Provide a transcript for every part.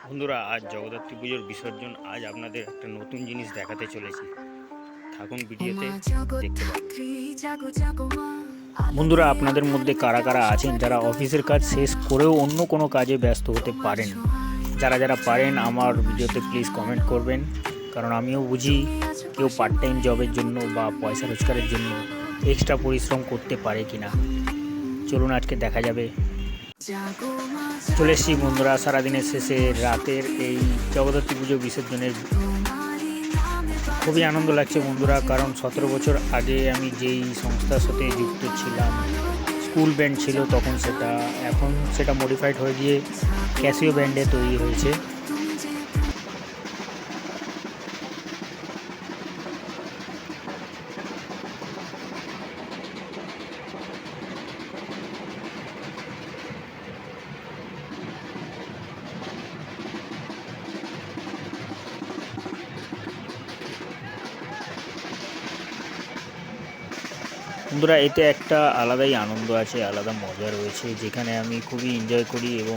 বন্ধুরা, আজ জগদ্ধাত্রী পুজোর বিসর্জন। আজ আপনাদের একটা নতুন জিনিস দেখাতে চলেছি, থাকুন ভিডিওতে দেখতে পাবেন। বন্ধুরা, আপনাদের মধ্যে কারা কারা আছেন যারা অফিসের কাজ শেষ করেও অন্য কোনো কাজে ব্যস্ত হতে পারেন? যারা যারা পারেন আমার ভিডিওতে প্লিজ কমেন্ট করবেন, কারণ আমিও বুঝি কেউ পার্ট টাইম জবের জন্য বা পয়সা রোজগারের জন্য এক্সট্রা পরিশ্রম করতে পারে কিনা। চলুন আজকে দেখা যাবে। চলে এসেছি বন্ধুরা সারাদিনের শেষে রাতের এই জগদ্ধাত্রী পুজো বিসর্জনের। খুবই আনন্দ লাগছে বন্ধুরা, কারণ 17 বছর আগে আমি যেই সংস্থার সাথে যুক্ত ছিলাম, স্কুল ব্যান্ড ছিল তখন, এখন সেটা মডিফাইড হয়ে গিয়ে ক্যাসিও ব্যান্ডে তৈরি হয়েছে। বন্ধুরা, এতে একটা আলাদাই আনন্দ আছে, আলাদা মজা রয়েছে, যেখানে আমি খুবই এনজয় করি। এবং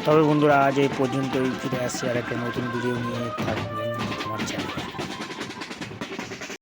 তবে বন্ধুরা, আজ এই পর্যন্তই। ফিরে আসছি আর একটা নতুন ভিডিও নিয়ে। থাকবেন